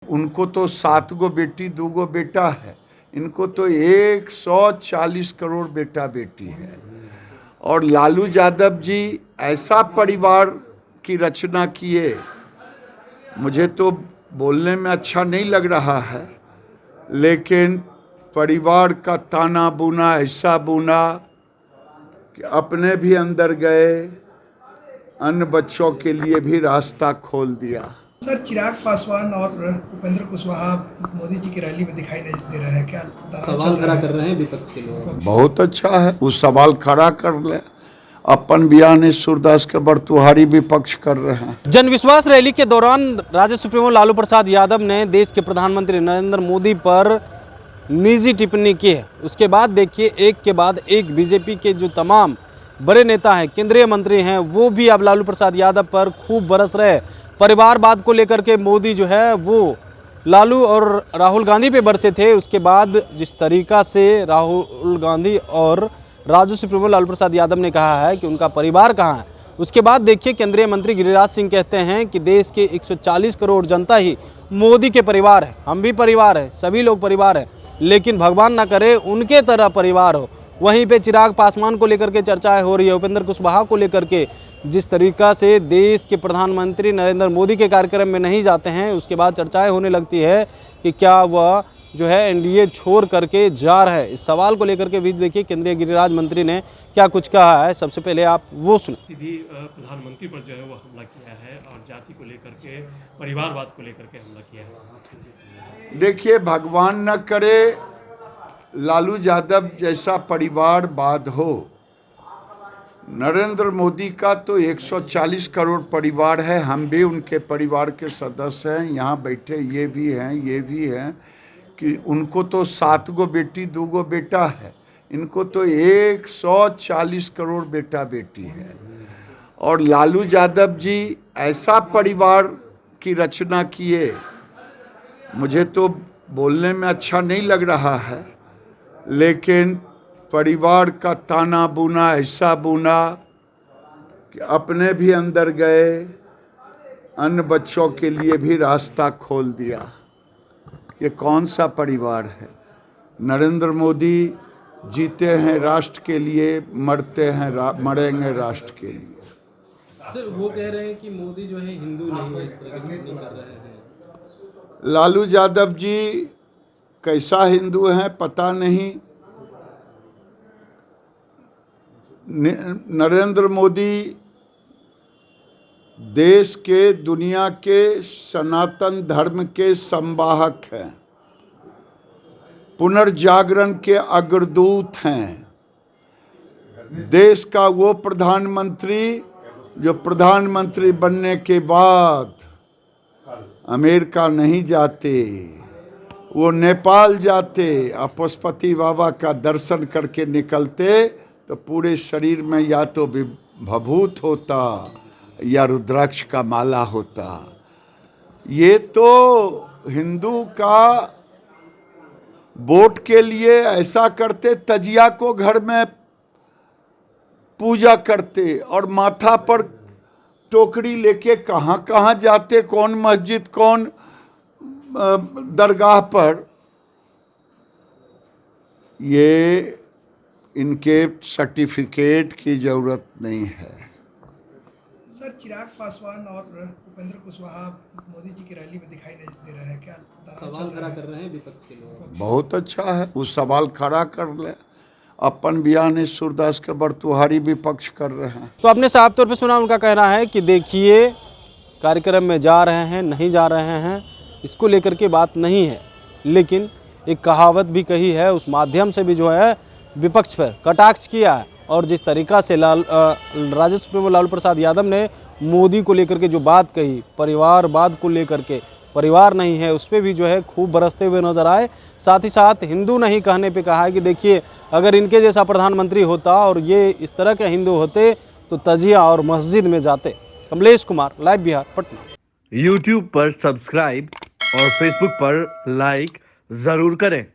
उनको तो 7 गो बेटी 2 गो बेटा है, इनको तो 140 करोड़ बेटा बेटी है। और लालू यादव जी ऐसा परिवार की रचना किए, मुझे तो बोलने में अच्छा नहीं लग रहा है, लेकिन परिवार का ताना बुना ऐसा बुना कि अपने भी अंदर गए, अन्य बच्चों के लिए भी रास्ता खोल दिया। सर, चिराग पासवान और उपेंद्र कुशवाहा मोदी जी की रैली में दिखाई नहीं दे रहे हैं, क्या सवाल खड़ा कर रहे हैं विपक्ष के लोग? बहुत अच्छा है, वो सवाल खड़ा कर ले। अपन बयान सूरदास के बरतुहारी विपक्ष कर रहे हैं। जन विश्वास रैली के दौरान राजद सुप्रीमो लालू प्रसाद यादव ने देश के प्रधानमंत्री नरेंद्र मोदी पर निजी टिप्पणी की है। उसके बाद देखिए एक के बाद एक बीजेपी के जो तमाम बड़े नेता हैं, केंद्रीय मंत्री हैं, वो भी अब लालू प्रसाद यादव पर खूब बरस रहे। परिवारवाद को लेकर के मोदी जो है वो लालू और राहुल गांधी पे बरसे थे। उसके बाद जिस तरीका से राहुल गांधी और राजद सुप्रीमो लालू प्रसाद यादव ने कहा है कि उनका परिवार कहाँ है, उसके बाद देखिए केंद्रीय मंत्री गिरिराज सिंह कहते हैं कि देश के 140 करोड़ जनता ही मोदी के परिवार है। हम भी परिवार है, सभी लोग परिवार है, लेकिन भगवान ना करे उनके तरह परिवार हो। वहीं पे चिराग पासवान को लेकर के चर्चाएं हो रही है, उपेंद्र कुशवाहा को लेकर के जिस तरीका से देश के प्रधानमंत्री नरेंद्र मोदी के कार्यक्रम में नहीं जाते हैं, उसके बाद चर्चाएं होने लगती है कि क्या वह जो है एनडीए छोड़ करके जा रहा है। इस सवाल को लेकर के भी देखिए केंद्रीय गृहराज मंत्री ने क्या कुछ कहा है। सबसे पहले आप वो सुने। भी प्रधानमंत्री पर जो है वो हमला किया है और जाति को लेकर के, परिवारवाद को लेकर के हमला किया है। देखिए, भगवान न करे लालू यादव जैसा परिवारवाद हो। नरेंद्र मोदी का तो 140 करोड़ परिवार है, हम भी उनके परिवार के सदस्य हैं। यहाँ बैठे ये भी हैं कि उनको तो 7 गो बेटी 2 गो बेटा है, इनको तो 140 करोड़ बेटा बेटी है। और लालू यादव जी ऐसा परिवार की रचना किए, मुझे तो बोलने में अच्छा नहीं लग रहा है, लेकिन परिवार का ताना बुना ऐसा बुना कि अपने भी अंदर गए, अन्य बच्चों के लिए भी रास्ता खोल दिया। ये कौन सा परिवार है? नरेंद्र मोदी जीते हैं राष्ट्र के लिए, मरते हैं मरेंगे राष्ट्र के लिए। सर, वो कह रहे हैं कि मोदी जो है हिंदू नहीं है, इस तरह की टिप्पणी कर रहे हैं। लालू यादव जी कैसा हिंदू हैं पता नहीं। नरेंद्र मोदी देश के, दुनिया के सनातन धर्म के संवाहक हैं, पुनर्जागरण के अग्रदूत हैं। देश का वो प्रधानमंत्री जो प्रधानमंत्री बनने के बाद अमेरिका नहीं जाते, वो नेपाल जाते, पशुपति बाबा का दर्शन करके निकलते तो पूरे शरीर में या तो भभूत होता या रुद्राक्ष का माला होता। ये तो हिंदू का वोट के लिए ऐसा करते, तजिया को घर में पूजा करते और माथा पर टोकरी लेके कहाँ कहाँ जाते, कौन मस्जिद कौन दरगाह पर। ये इनके सर्टिफिकेट की ज़रूरत नहीं है। सर, चिराग पासवान और उपेंद्र कुशवाहा मोदी जी की रैली में दिखाई नहीं दे रहे हैं, क्या सवाल खड़ा कर रहे हैं विपक्ष के लोग? बहुत अच्छा है, वो सवाल खड़ा कर ले। अपन बयान सूरदास के बरतुहारी विपक्ष कर रहे हैं। तो आपने साफ तौर पे सुना, उनका कहना है कि देखिए कार्यक्रम में जा रहे हैं नहीं जा रहे हैं इसको लेकर के बात नहीं है, लेकिन एक कहावत भी कही है, उस माध्यम से भी जो है विपक्ष पर कटाक्ष किया है। और जिस तरीका से राजद सुप्रीमो लालू प्रसाद यादव ने मोदी को लेकर के जो बात कही, परिवारवाद को लेकर के, परिवार नहीं है, उस पर भी जो है खूब बरसते हुए नजर आए। साथ ही साथ हिंदू नहीं कहने पे कहा है कि देखिए अगर इनके जैसा प्रधानमंत्री होता और ये इस तरह के हिंदू होते तो तजिया और मस्जिद में जाते। कमलेश कुमार, लाइव बिहार, पटना। YouTube पर सब्सक्राइब और Facebook पर लाइक ज़रूर करें।